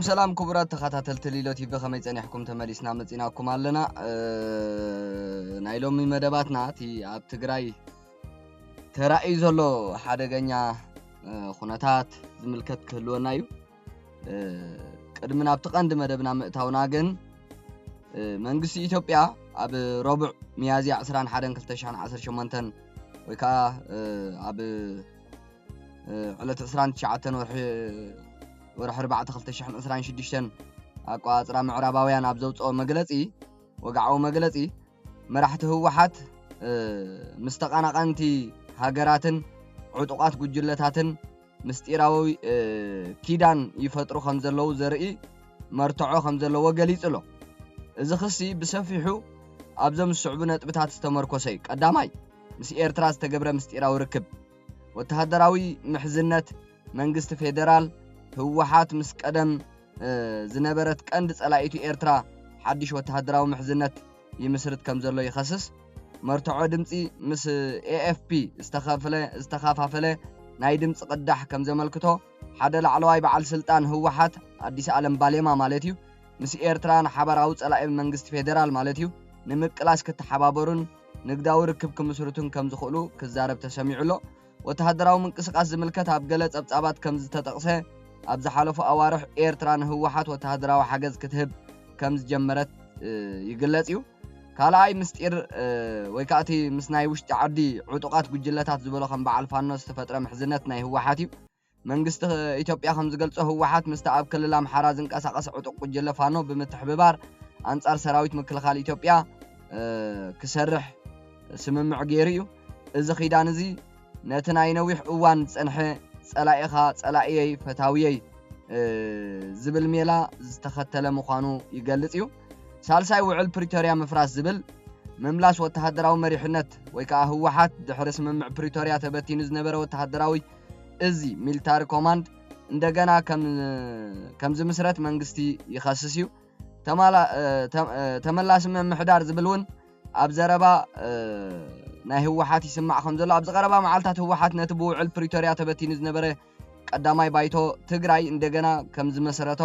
سلام كبرات تخاتلت ليلو تي بخمي صنيحكم تمليسنا مصيناكم علنا نايلومي مدباتنا تي اب تግራይ ተራእይ ዘሎ ሓደገኛ ኩነታት ዝምልከት ክህልወና እዩ ቅድሚ ናብቲ ቀንዲ መደብና ምእታውና ግን መንግስቲ ኢትዮጵያ ኣብ ረቡዕ ሚያዝያ 21 2018 ወይ ከዓ ኣብ ዕለት 29 ወርሒ 4 2026 ኣቋፅራ ምዕራባውያን ኣብ ዘውፅኦ መግለጺ ወግዓዊ መግለጺ መራሕቲ ህወሓት مستقانقنتي هاجراتن عطقات ጉጅለታትን ምስጢራዊ ኪዳን ይፈጥሩ ከምዘለው ዘርኢ መርተዖ ከምዘለው ገሊጽሎ እዚ ክሲ ብሰፊሑ ኣብዞም ስዕቡ ነጥብታት ዝተመርኮሰይ ቀዳማይ ምስ ኤርትራ ዝተገብረ ምስጢራዊ ርክብ ወተሃደራዊ ምሕዝነት መንግስቲ ፌደራል ህወሓት ምስ ቀደም ዝነበረት ቀንዲ ጸላኢቱ ኤርትራ ሓድሽ ወተሃደራዊ ምሕዝነት ይምስርት ከምዘለው ይኸስስ مرتعو دمصي مس AFP استخفافله ناي دمص قدح كم زملكتو حدا لعلواي بعل سلطان هوحات اديس عالم باليما مالتيو مس ايرتران حبراو صلاي منغست فيدرال مالتيو نمقلاس كتحبابرون نغداو ركب كمسرتون كم زخلو كزارب تسميعلو وتهدراو منقسقاس زملكت اب ገለጽ ابصابات كم زتتقسه اب زحالفو اوارح ايرتران هوحات وتهدراو حجز كتهب كم جمرت يغلصيو كالاي مستير ويكاتي مسناي وشت عدي عطقات ጉጅለታት ዝበሎ ከም በዓል ፋኖ ዝተፈጥረ ምሕዝነት ናይ ህወሓት መንግስቲ ኢትዮጵያ ከም ዝገልጾ ህወሓት ምስተአብ ክልል አምሓራ ዝንቀሳቀስ ዕጡቅ ጉጅለ ፋኖ ብምትሕብባር አንጻር ሰራዊት ምክልኻል ኢትዮጵያ ክሰርሕ ስምምዕ ገይሩ እዚ ኺዳን እዚ ነቲ ናይ ነዊሕ እዋን ጸንሐ ጸላኢኻ ጸላኢይ ፈታዊይ ዝብል ሜላ ዝተኸተለ ምዃኑ ይገልጽ እዩ ሳልሳይ ውዕል ፕሪቶሪያ መፍራስ ዝብል መምላስ ወተሃደራዊ መሪሕነት ወይ ከዓ ህወሓት ድሕሪ ስምምዕ ፕሪቶሪያ ተበቲኑ ዝነበረ ወተሃደራዊ እዚ ሚሊታሪ ኮማንድ እንደገና ከም ዝምስረት መንግስቲ ይኸስስ እዩ ተመላስ ምሕዳር ዝብልውን ኣብ ዘረባ ናይ ህወሓት ይስማዕ ከምዘሎ ኣብ ዝቀረባ መዓልታት ህወሓት ነቲ ብውዕል ፕሪቶሪያ ተበቲኑ ዝነበረ ቀዳማይ ባይቶ ትግራይ እንደገና ከም ዝመሰረቶ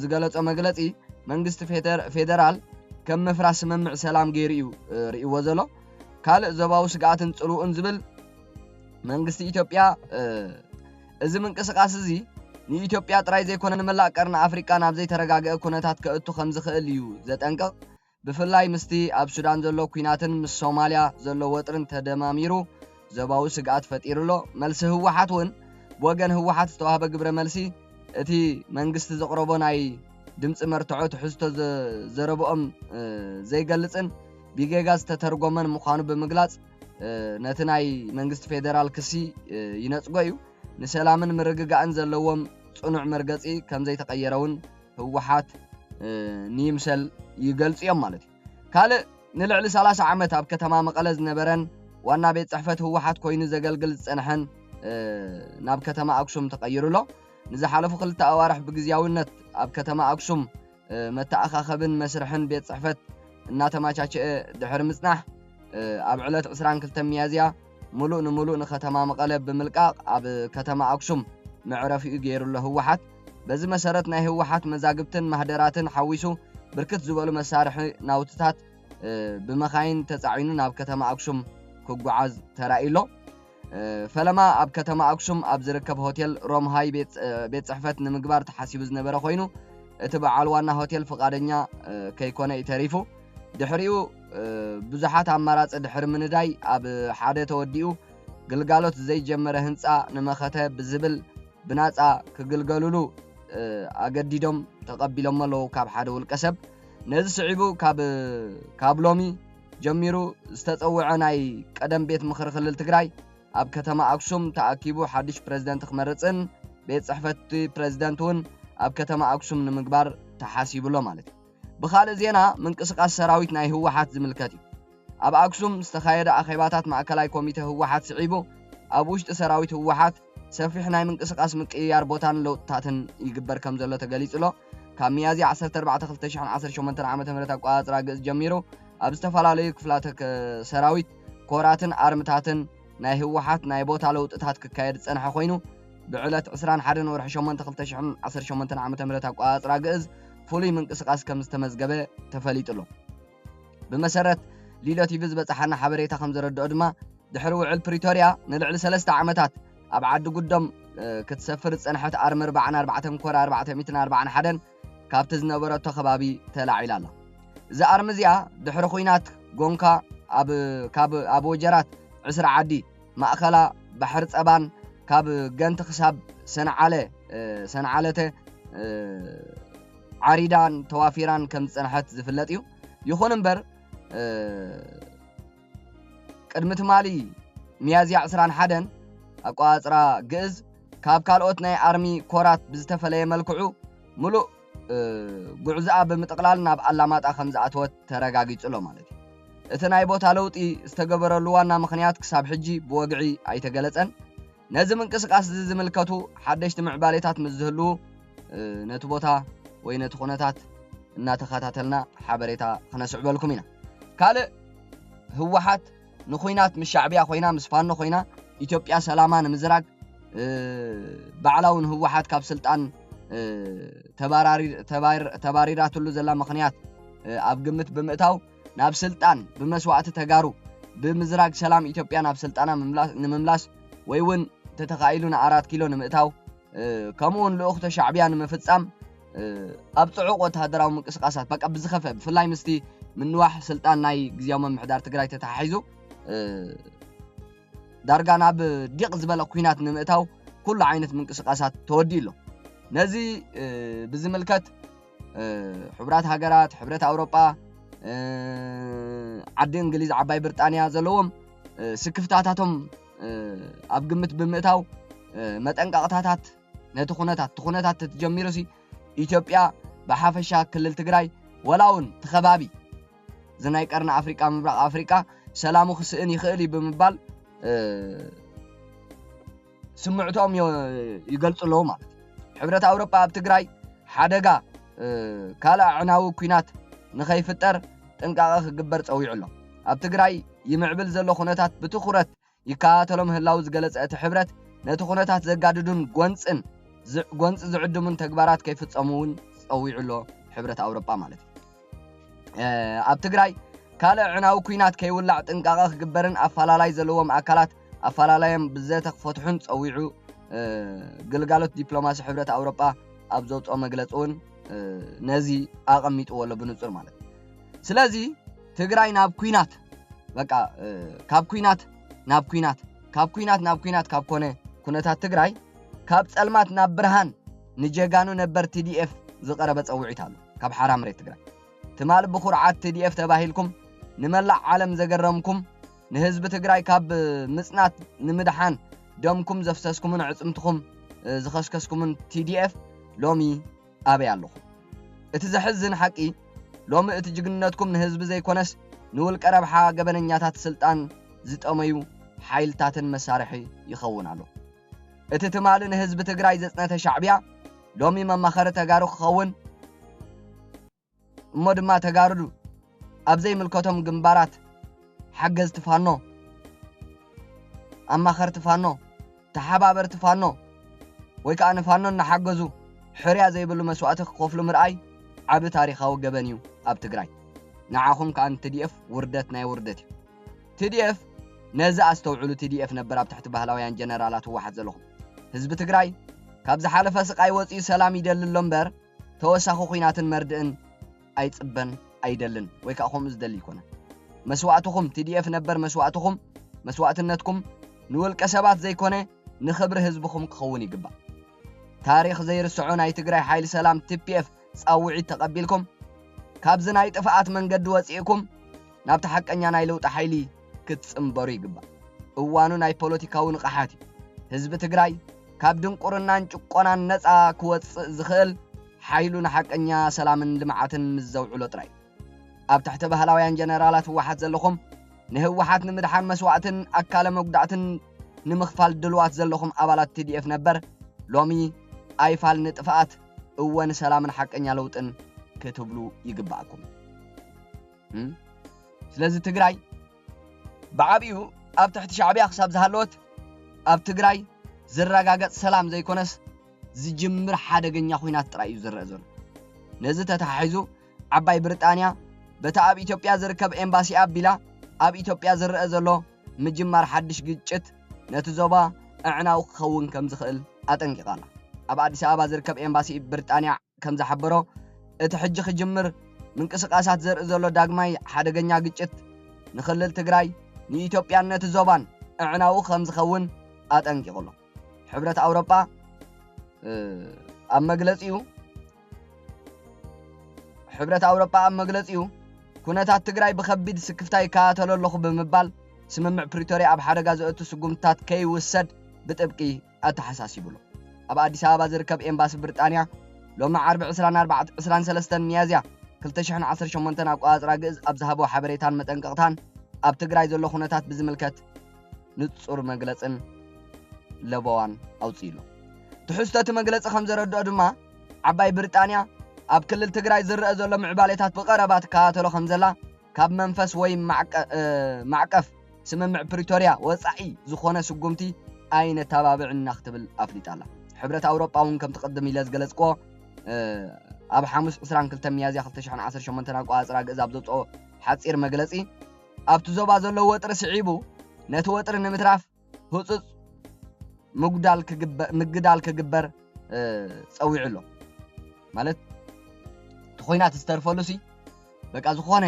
ዝገልጾ መግለጺ መንግስቲ ፌደራል ከም መፍራስ ስምምዕ ሰላም ገይሩ ርእይዎ ዘሎ ካልእ ዘባው ስጋትን ጽሉኡን ዝብል መንግስቲ ኢትዮጵያ እዚ ምንቅስቃስ እዚ ንኢትዮጵያ ጥራይ ዘይኮነ ንመላእ ቀርኒ ኣፍሪካ ናብ ዘይተረጋገአ ኩነታት ከእቱ ከም ዝኽእል እዩ ዘጠንቅቕ ብፍላይ ምስቲ ኣብ ሱዳን ዘሎ ኩናትን ምስ ሶማልያ ዘሎ ወጥርን ተደማሚሩ ዘባው ስጋት ፈጢሩሎ መልሲ ህወሓት ውን ወገን ህወሓት ዝተዋህበ ግብረ መልሲ እቲ መንግስቲ ዘቅረቦ ናይ ድምጽ መርትዖ ትሕዝቶ ዘረብኦም ዘይገልጽን ቢጌጋዝ ተተርጎመን ምዃኑ ብምግላጽ ነቲ ናይ መንግስቲ ፌደራል ክሲ ይነጽጎ እዩ ንሰላምን ምርግጋእን ዘለዎም ጽኑዕ መርገጺ ከም ዘይተቀየረውን ህወሓት ንይምሰል ይገልጽ እዮም ማለት እዩ ካልእ ንልዕሊ 30 ዓመት ኣብ ከተማ መቐለ ዝነበረን ዋና ቤት ጽሕፈት ህወሓት ኮይኑ ዘገልግል ዝጸንሐን ናብ ከተማ አክሱም ተቀይሩሎ ንዝሓለፉ ክልተ ኣዋርሕ ብግዚያውነት ኣብ ከተማ አክሱም መተኣኻኸብን መስርሕን ቤት ጽሕፈት እናተማቻቸ ድሕሪ ምጽናሕ ኣብ ዕለት 22 ሚያዝያ ሙሉእ ንከተማ መቐለ ብምልቃቅ ኣብ ከተማ አክሱም ምዕረፊኡ ገይሩሎ ህወሓት በዚ መሰረት ናይ ህወሓት መዛግብትን ማህደራትን ሓዊሱ ብርክት ዝበሉ መሳርሒ ናውትታት ብመኻይን ተጻዒኑ ናብ ከተማ አክሱም ክጓዓዝ ተራኢሎ ፈለማ ኣብ ከተማ አክሱም ኣብ ዝርከብ ሆቴል ሮም ሃይ ቤት ጽሕፈት ንምግባር ተሓሲቡ ዝነበረ ኮይኑ እቲ በዓል ዋና ሆቴል ፍቃደኛ ከይኮነ ይተሪፉ ድሕሪኡ ብዙሓት ኣማራጺ ድሕሪ ምንዳይ ኣብ ሓደ ተወዲኡ ግልጋሎት ዘይጀመረ ህንጻ ንመኸተ ብዝብል ብናጻ ክግልገሉሉ ኣገዲዶም ተቐቢሎም ኣለዉ ካብ ሓደ ውልቀ ሰብ ነዚ ስዒቡ ካብ ሎሚ ጀሚሩ ዝተጸውዐ ናይ ቀደም ቤት ምክሪ ክልል ትግራይ ኣብ ከተማ አክሱም ተኣኪቡ ሓድሽ ፕሬዝዳንት ክመርጽን ቤት ጽሕፈት ፕሬዝዳንት ውን ኣብ ከተማ አክሱም ንምግባር ተሓሲቡሎ ማለት ብኻልእ ዜና ምንቅስቃስ ሰራዊት ናይ ህወሓት ዝምልከት እዩ ኣብ አክሱም ዝተኻየደ ኣኼባታት ማእከላይ ኮሚቴ ህወሓት ስዒቡ ኣብ ውሽጢ ሰራዊት ህወሓት ሰፊሕ ናይ ምንቅስቃስ ምቅያር ቦታን ለውጥታትን ይግበር ከም ዘሎ ተገሊጽሎ ካብ ሚያዝያ 14 2018 ዓ.ም ኣቋጽራ ገጽ ጀሚሩ ኣብ ዝተፈላለዩ ክፍላተ ሰራዊት ኮራትን ኣርምታትን ናይ ህወሓት ናይ ቦታ ለውጥታት ክካየድ ጸንሐ ኮይኑ بعلت 21 ورح 2018 عام تمرت أقاصرا جئز فولي من قسقاس كم استمزجبه تفليت له بمسرت ليلة تيفز بصحنا حبريتا 5 رد أدما دحرو على بريتوريا نلعل 3 عامات أبعد قدام كتسفر صنحت أرمر 4 كورة 441 كابت زنبرت خبابي تلاعي لالا إذا أرمزيا دحر خوينات جونكا كاب أبو جرات عسر عدي مأخلا بحر أبان كاب جنت خشاب سنعالته عريدان توافيران كم صنحت زفلتيو يخون امبر قدمت مالي ميازي 21 أقاصرا جئز كاب كالوت ناي أرمي كورات بزتفلي ملكعو ملو ጉዕዛኣ ብምጥቅላል ናብ ኣላማጣ ከም ዝኣተወት ተረጋጊጹ ሎ ማለት እዩ። እቲ ናይ ቦታ ለውጢ ዝተገበረሉ ዋና ምኽንያት ክሳብ ሕጂ ብወግዒ ኣይተገለጸን። ነዚ ምንቅስቃስ ዝምልከቱ ሓደሽቲ ምዕባሌታት ምስ ዝህሉ ነቲ ቦታ ወይ ነቲ ኩነታት እናተኸታተልና ሓበሬታ ክነስዕበልኩም ኢና። ካልእ ህወሓት ንኹይናት ምስ ሻዕብያ ኮይና ምስ ፋኖ ኮይና ኢትዮጵያ ሰላማ ንምዝራግ ባዕላውን ህወሓት ካብ ስልጣን ተባሪራትሉ ዘላ ምኽንያት ኣብ ግምት ብምእታው ናብ ስልጣን ብመስዋዕቲ ተጋሩ ብምዝራግ ሰላም ኢትዮጵያ ናብ ስልጣና ንምምላስ ወይ እውን ተተኻኢሉና 4 ኪሎ ንምእታው ከምኡውን ልኡኽተ ሻዕብያ ንምፍጻም ኣብ ጽዑቕ ወተሃደራዊ ምንቅስቃሳት በቃ ብዝኸፈ ብፍላይ ምስቲ ምንዋሕ ስልጣን ናይ ግዝያዊ ምምሕዳር ትግራይ ተተሓሒዙ ዳርጋ ናብ ዲቕ ዝበለ ኩናት ንምእታው ኩሉ ዓይነት ምንቅስቃሳት ተወዲኡ ኣሎ። ነዚ ብዝምልከት ሕብራት ሃገራት ሕብረት ኣውሮጳ ዓዲ እንግሊዝ ዓባይ ብሪጣንያ ዘለዎም ስክፍታታቶም ኣብ ግምት ብምእታው መጠንቀቕታታት ነቲ ኩነታት ተጀሚሩሲ ኢትዮጵያ ብሓፈሻ ክልል ትግራይ ወላውን ተኸባቢ ዝናይ ቀርኒ ኣፍሪቃ ምብራቕ ኣፍሪቃ ሰላሙ ክስእን ይኽእል ብምባል ስምዕቶም ይገልጹ ኣለዉ ማለት ሕብረት ኣውሮጳ ኣብ ትግራይ ሓደጋ ካልእ ዕናዊ ኩናት ንኸይፍጠር ጥንቃቐ ክግበር ፀዊዑ ኣሎ። ኣብ ትግራይ ይምዕብል ዘሎ ኩነታት ብትኹረት ይከታተሎ ምህላው ዝገለጸ እቲ ሕብረት ነቲ ኩነታት ዘጋድዱን ጎንፂ ዝዕድሙን ተግባራት ከይፍጸሙውን ፀዊዑ ኣሎ ሕብረት ኣውሮጳ ማለት እዩ። ኣብ ትግራይ ካልእ ዕናዊ ኩናት ከይውላዕ ጥንቃቐ ክግበርን ኣፈላላይ ዘለዎም ኣካላት ኣፈላላዮም ብዘተ ክፈትሑን ፀዊዑ ግልጋሎት ዲፕሎማሲ ሕብረት ኣውሮጳ ኣብ ዘውፅኦ መግለፂ እውን ነዚ ኣቐሚጥዎ ኣሎ ብንጹር ማለት እዩ። ስለዚ ትግራይ ናብ ኩናት በቃ ካብ ኩናት ካብ ኮነ ኩነታት ትግራይ ካብ ጸልማት ናብ ብርሃን ንጀጋኑ ነበር TDF ዝቐረበ ፀውዒት ኣሎ ካብ ሓራ መሬት ትግራይ ትማል ብኹርዓት TDF ተባሂልኩም ንመላእ ዓለም ዘገረምኩም ንህዝቢ ትግራይ ካብ ምጽናት ንምድሓን ደምኩም ዘፍሰስኩምን ዕጽምትኩም ዝኸስከስኩምን TDF ሎሚ ኣበይ ኣለኹም? እቲ ዘሕዝን ሓቂ ሎሚ እቲ ጅግንነትኩም ንህዝቢ ዘይኮነስ ንውልቀ ረብሓ ገበነኛታት ስልጣን ዝጠመዩ ሓይልታትን መሳርሒ ይኸውን ኣሎ። እቲ ትማሊ ንህዝቢ ትግራይ ዘጽነተ ሻዕብያ ሎሚ መማኸሪ ተጋሩ ክኸውን እሞ ድማ ተጋሩ ኣብ ዘይምልከቶም ግንባራት ሓገዝቲ ፋኖ ኣማኸርቲ ፋኖ ተሓባበርቲ ፋኖ ወይ ከዓ ንፋኖ እናሓገዙ ሕርያ ዘይብሉ መስዋዕቲ ክኸፍሉ ምርኣይ ዓቢ ታሪኻዊ ገበን እዩ ኣብ ትግራይ። ንዓኹም ከዓ TDF ውርደት ናይ ውርደት እዩ። TDF ነዚ ኣስተውዕሉ TDF ነበር ኣብ ትሕቲ ባህላውያን ጀነራላት ህወሓት ዘለኹም ህዝቢ ትግራይ ካብ ዝሓለፈ ስቃይ ወፂኡ ሰላም ይደሊ ኣሎ እምበር ተወሳኺ ኩናትን መርድእን ኣይጽበን ኣይደልን ወይ ከዓ ከምኡ ዝደሊ ይኮነ። መስዋዕትኩም TDF ነበር መስዋዕትነትኩም ንውልቀ ሰባት ዘይኮነ ንኽብሪ ህዝብኩም ክኸውን ይግባእ። ታሪኽ ዘይርስዖ ናይ ትግራይ ሓይሊ ሰላም TPF ጻውዒት ተቐቢልኩም ካብዚ ናይ ጥፍኣት መንገዲ ወፂእኩም ናብቲ ሓቀኛ ናይ ለውጢ ሓይሊ ክትጽምበሩ ይግባእ። እዋኑ ናይ ፖለቲካዊ ንቕሓት እዩ። ህዝቢ ትግራይ ካብ ድንቁርናን ጭቆናን ነፃ ክወፅእ ዝኽእል ሓይሉ ንሓቀኛ ሰላምን ልምዓትን ምስ ዘውዕሎ ጥራይ። ኣብ ትሕቲ ባህላውያን ጀነራላት ህወሓት ዘለኹም ንህወሓት ንምድሓን መስዋዕትን ኣካለ መጉዳእትን ንምኽፋል ድልዋት ዘለኹም ኣባላት TDF ነበር ሎሚ ኣይፋል ንጥፍኣት እወን ሰላምን ሓቀኛ ለውጥን ክትብሉ ይግባእኩም። ስለዚ ትግራይ ብዓብዩ ኣብ ትሕቲ ሻዕብያ ክሳብ ዝሃለወት ኣብ ትግራይ ዝረጋገጽ ሰላም ዘይኮነስ ዝጅምር ሓደገኛ ኩናት ጥራይ እዩ ዝረአ ዘሎ ነዚ ተታሒዙ ዓባይ ብሪጣንያ በታ ኣብ ኢትዮጵያ ዝርከብ ኤምባሲ ኣቢላ ኣብ ኢትዮጵያ ዝረአ ዘሎ ምጅማር ሓድሽ ግጭት ነቲ ዞባ ኣዕናው ክኸውን ከም ዝኽእል ኣጠንቂቓላ ኣብ ኣዲስ ኣበባ ዝርከብ ኤምባሲ ብሪጣንያ ከም ዝሓበሮ እቲ ሕጂ ክጅምር ምንቅስቃሳት ዘርኢ ዘሎ ዳግማይ ሓደገኛ ግጭት ንክልል ትግራይ ንኢትዮጵያን ነቲ ዞባን ኣዕናው ከም ዝኸውን ኣጠንቂቑሎ ሕብረት ኣውሮፓ ኣብ መግለጺኡ ኩነታት ትግራይ ብከቢድ ስክፍታ ይከታተሎ ኣለኹ ብምባል ስምምዕ ፕሪቶሪያ ኣብ ሓደጋ ዘእቱ ስጉምትታት ከይውሰድ ብጥብቂ ኣተሓሳሲቡሎ ኣብ ኣዲስ ኣበባ ዝርከብ ኤምባሲ ብሪጣንያ ሎሚ ዓርቢ 23 ሚያዝያ 2018 ኣቆጻጽራ ግእዝ ኣብ ዝሃቦ ሓበሬታን መጠንቀቕታን ኣብ ትግራይ ዘሎ ኩነታት ብዝምልከት ንጹር መግለጽን ለበዋን ኣውፂኢሎ ትሕዝቶት መግለጺ ከም ዘረድኦ ድማ ዓባይ ብሪጣንያ ኣብ ክልል ትግራይ ዝረአ ዘሎ ምዕባለታት ብቐረባ ትከታተሎ ከም ዘላ ካብ መንፈስ ወይ ማዕቀፍ ስምምዕ ፕሪቶሪያ ወጻኢ ዝኾነ ስጉምቲ ኣይነተባብዕና ክትብል ኣፍሊጣላ ሕብረት ኣውሮፓ እውን ከም ተቀድም ኢለ ዝገለጽክዎ ኣብ 22 ሚያዝያ 2018 ኣቆጻጽራ ግእዝ ኣብ ዘውፅኦ ሓጺር መግለጺ ኣብቲ ዞባ ዘሎ ወጥሪ ስዒቡ ነቲ ወጥሪ ንምትራፍ ህጹጽ ምግዳል ክግበር ጸዊዑ ኣሎ ማለት ተኾይናት ዝተርፈሉሲ በቃ ዝኾነ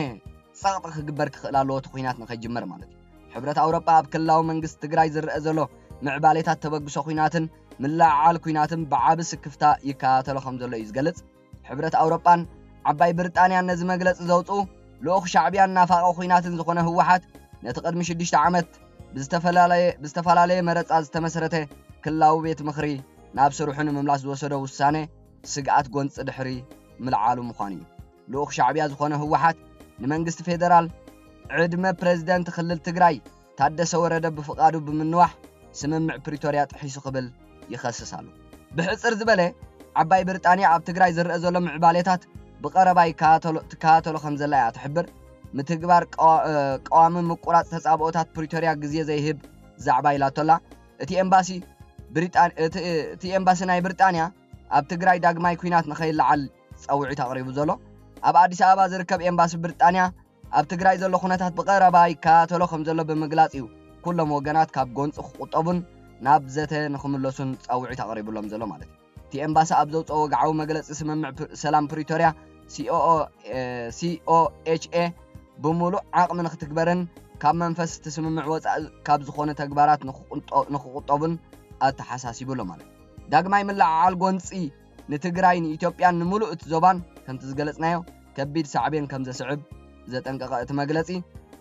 ጸቕጥ ክግበር ክኽእል ኣለዎ ተኾይናት ንኸይጅመር ማለት እዩ ሕብረት ኣውሮፓ ኣብ ክልላዊ መንግስቲ ትግራይ ዝረአ ዘሎ ምዕባለታት ተበግሶ ኩናትን ምልዓዓል ኩናትን ብዓቢ ስክፍታ ይከታተሎ ከም ዘሎ እዩ ዝገልጽ ሕብረት ኣውሮፓን ዓባይ ብሪጣንያን ነዚ መግለጺ ዘውፅኡ ልኡኽ ሻዕብያን ናፋቐ ኩናትን ዝኾነ ህወሓት ነቲ ቅድሚ 6 ዓመት ብዝተፈላለየ መረፃ ዝተመሰረተ ክልላዊ ቤት ምኽሪ ናብ ስርሑ ንምምላስ ዝወሰዶ ውሳነ ስግኣት ጎንፂ ድሕሪ ምልዓሉ ምዃኑ እዩ ልኡኽ ሻዕብያ ዝኾነ ህወሓት ንመንግስቲ ፌደራል ዕድመ ፕሬዝደንት ክልል ትግራይ ታደሰ ወረደ ብፍቃዱ ብምንዋሕ ስምምዕ ፕሪቶሪያ ጥሒሱ ክብል ይኸስስ ኣሎ ብሕፅር ዝበለ ዓባይ ብሪጣንያ ኣብ ትግራይ ዝረአ ዘሎ ምዕባለታት ብቐረባ ይከታተሎ ከም ዘላ እያ ትሕብር ምትግባር ቀዋሚ ምቁራፅ ተጻብኦታት ፕሪቶሪያ ግዜ ዘይህብ ዛዕባ ኢላቶላ እቲ ኤምባሲ ናይ ብሪጣንያ ኣብ ትግራይ ዳግማይ ኩናት ንኸይለዓል ጸውዒት ኣቕሪቡ ዘሎ ኣብ ኣዲስ ኣበባ ዝርከብ ኤምባሲ ብሪጣንያ ኣብ ትግራይ ዘሎ ኩነታት ብቐረባ ይከታተሎ ከም ዘሎ ብምግላጽ እዩ ኩሎም ወገናት ካብ ጎንፂ ክቁጠቡን ናብ ዘተ ንኽምለሱን ጸውዒት ኣቕሪቡሎም ዘሎ ማለት እዩ እቲ ኤምባሲ ኣብ ዘውፅኦ ወግዓዊ መግለጺ ስምምዕ ሰላም ፕሪቶሪያ COHA ብምሉእ ዓቕሚ ንኽትግበርን ካብ መንፈስ ትስምምዕ ወጻኢ ካብ ዝኾነ ተግባራት ንኽቁጠቡን ኣተሓሳሲቡሎ ማለት ዳግማይ ምልዓዓል ጎንፂ ንትግራይ ንኢትዮጵያን ንምሉእ እቲ ዞባን ከምቲ ዝገለጽናዮ ከቢድ ሳዕቤን ከም ዘስዕብ ዘጠንቀቐ እቲ መግለጺ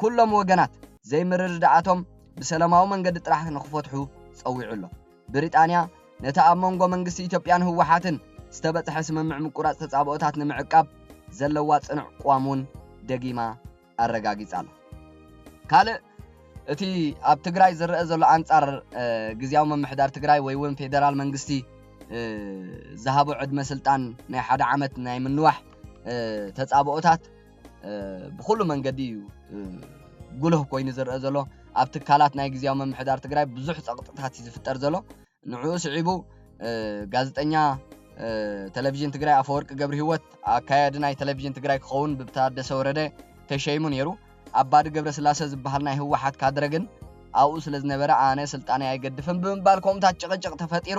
ኩሎም ወገናት ዘይምርድዳኣቶም ብሰላማዊ መንገዲ ጥራሕ ንኽፈትሑ ጸዊዑ ኣሎ ብሪጣንያ ነቲ ኣብ መንጎ መንግስቲ ኢትዮጵያን ህወሓትን ዝተበጽሐ ስምምዕ ምቁራጽ ተጻብኦታት ንምዕቃብ ዘለዋ ጽኑዕ ቋሙን ደጊማ ኣረጋጊጻ ኣላ ካልእ እቲ ኣብ ትግራይ ዝረአ ዘሎ አንጻር ግዝያዊ መምሕዳር ትግራይ ወይ እውን ፌደራል መንግስቲ ዝሃቦ ዕድመ ስልጣን ናይ ሓደ ዓመት ናይ ምንዋሕ ተጻብኦታት ብኩሉ መንገዲ ጉልህ ኮይኑ ዝረአ ዘሎ ኣብ ትካላት ናይ ግዝያዊ መምሕዳር ትግራይ ብዙሕ ጸቕጥታት ዝፍጠር ዘሎ ንዕኡ ስዒቡ ጋዜጠኛ ቴሌቪዥን ትግራይ ኣፈወርቂ ገብረ ህይወት ኣካያዲ ናይ ቴሌቪዥን ትግራይ ክኸውን ብታደሰ ወረደ ተሸይሙ ነይሩ ኣባዲ ገብረ ስላሴ ዝበሃል ናይ ህወሓት ካድረግን ኣብኡ ስለ ዝነበረ ኣነ ስልጣነ ኣይገድፍን ብምባል ከምታት ጭቕጭቕ ተፈጢሩ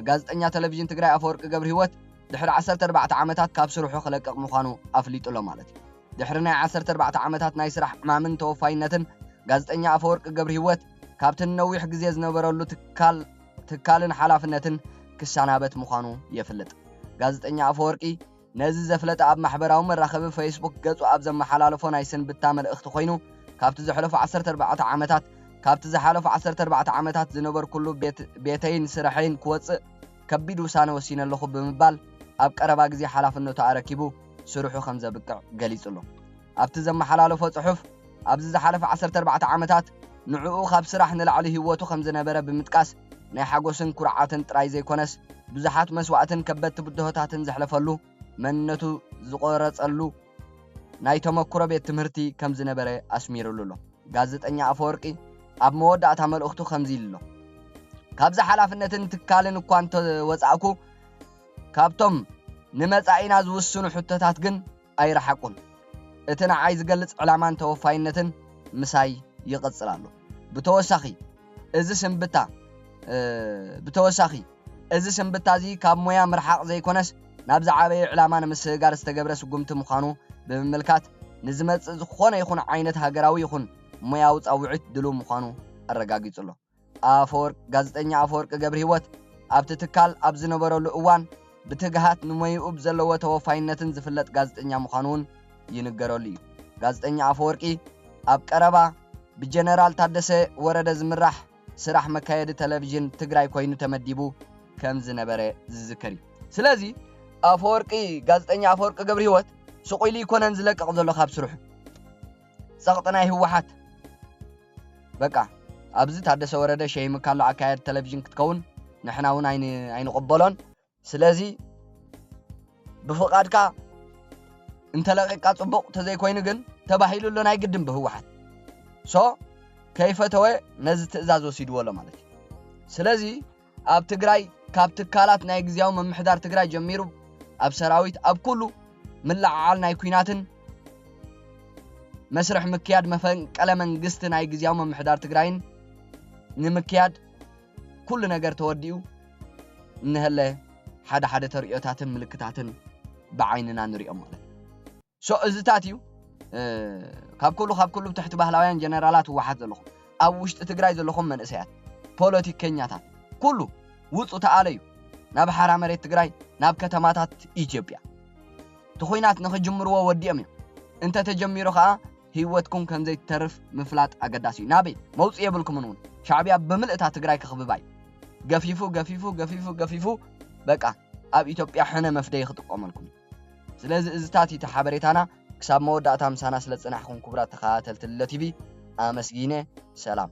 ጋዜጠኛ ቴሌቪዥን ትግራይ ኣፈወርቂ ገብረ ህይወት ድሕሪ 14 ዓመታት ካብ ስርሑ ክለቀቕ ምዃኑ ኣፍሊጡሎ ማለት እዩ ድሕሪ ናይ 14 ዓመታት ናይ ስራሕ ዕማምን ተወፋይነትን ጋዜጠኛ ኣፈወርቂ ገብረ ህይወት ካብቲ ነዊሕ ግዜ ዝነበረሉ ትካልን ሓላፍነትን ክሳናበት ምዃኑ የፍልጥ ጋዜጠኛ ኣፈወርቂ ነዚ ዘፍለጠ ኣብ ማሕበራዊ መራኸቢ ፌስቡክ ገጹ ኣብ ዘመሓላለፎ ናይ ስንብታ መልእኽቲ ኮይኑ ካብቲ ዝሕለፉ 14 ዓመታት ዝነበሩ ኩሉ ቤተይን ስራሐይን ክወፅእ ከቢድ ውሳነ ወሲነ ኣለኹ ብምባል ኣብ ቀረባ ግዜ ሓላፍነቱ ኣረኪቡ ስርሑ ከም ዘብቅዕ ገሊጹሎ ኣብቲ ዘመሓላለፎ ጽሑፍ ኣብዚ ዝሓለፈ 14 ዓመታት ንዕኡ ካብ ስራሕ ንላዕሊ ህይወቱ ከም ዝነበረ ብምጥቃስ ናይ ሓጎስን ኩርዓትን ጥራይ ዘይኮነስ ብዙሓት መስዋዕትን ከበድቲ ብድሆታትን ዘሕለፈሉ መንነቱ ዝቆረጸሉ ናይ ተመክሮ ቤት ትምህርቲ ከም ዝነበረ ኣስሚሩሉ ኣሎ ጋዜጠኛ ኣፈወርቂ ኣብ መወዳእታ መልእኽቱ ከምዚ ኢሉ ኣሎ ካብዛ ሓላፍነትን ትካልን እኳ እንተወጻእኩ ካብቶም ንመጻኢና ዝውስኑ ሕቶታት ግን ኣይረሓቁን እቲ ንዓይ ዝገልጽ ዕላማን ተወፋይነትን ምሳይ ይቕጽል ኣሎ ብተወሳኺ እዚ ስንብታ እዚ ካብ ሞያ ምርሓቕ ዘይኮነስ ናብዛ ዓበየ ዕላማ ንምስጋር ዝተገብረ ስጉምቲ ምዃኑ ብምምልካት ንዝመጽእ ዝኾነ ይኹን ዓይነት ሃገራዊ ይኹን ሞያዊ ጻውዒት ድሉ ምዃኑ ኣረጋጊጹሎ ጋዜጠኛ ኣፈወርቂ ገብረ ህይወት ኣብቲ ትካል ኣብ ዝነበረሉ እዋን ብትግሃት ንሞይኡ ብዘለዎ ተወፋይነትን ዝፍለጥ ጋዜጠኛ ምዃኑን ይንገረሉ እዩ ጋዜጠኛ ኣፈወርቂ ኣብ ቀረባ ብጀነራል ታደሰ ወረደ ዝምራሕ ስራሕ መካየዲ ቴሌቪዥን ትግራይ ኮይኑ ተመዲቡ ከም ዝነበረ ዝዝከር እዩ ስለዚ ጋዜጠኛ ኣፈወርቂ ገብረ ህይወት ስቑኢሉ ይኮነን ዝለቀቕ ዘሎ ካብ ስርሑ ጸቕጥናይ ህወሓት በቃ ኣብዚ ታደሰ ወረደ ሸይም ካሎ ኣካየዲ ቴሌቪዥን ክትከውን ንሕና እውን ኣይንቕበሎን ስለዚ ብፍቓድካ እንተለቂቕካ ጽቡቕ ተዘይኮይኑ ግን ተባሂሉሎ ናይ ግድም ብህወሓት ከይፈተወ ነዚ ትእዛዝ ወሲድዎሎ ማለት እዩ ስለዚ ኣብ ትግራይ ካብ ትካላት ናይ ግዝያዊ ምምሕዳር ትግራይ ጀሚሩ ኣብ ሰራዊት ኣብ ኩሉ ምልዓዓል ናይ ኩናትን መስርሕ ምክያድ መፈንቀለ መንግስቲ ናይ ግዝያዊ ምምሕዳር ትግራይን ንምክያድ ኩሉ ነገር ተወዲኡ እንህለ ሓደ ተርእዮታትን ምልክታትን ብዓይንና ንሪኦም ማለት እዚታት እዩ ካብ ኩሉ ትሕቲ ባህላውያን ጀነራላት ህወሓት ዘለኹም ኣብ ውሽጢ ትግራይ ዘለኹም መንእሰያት ፖለቲከኛታት ኩሉ ውፁ ተኣለዩ ናብ ሓራ መሬት ትግራይ ናብ ከተማታት ኢትዮጵያ ትኹይናት ንኽጅምርዎ ወዲኦም እዮም እንተ ተጀሚሩ ከዓ ህይወትኩም ከም ዘይተርፍ ምፍላጥ ኣገዳሲ እዩ ናበይ መውፅእ የብልኩምን እውን ሻዕብያ ብምልእታ ትግራይ ክኽብባይ ገፊፉ በቃ ኣብ ኢትዮጵያ ሕነ መፍደይ ክጥቀመልኩም ስለዚ እዚታት እቲ ሓበሬታና ክሳብ መወዳእታ ምሳና ስለ ጽናሕኩም ክቡራት ተኸታተልቲ ቲቪ ኣመስጊነ ሰላም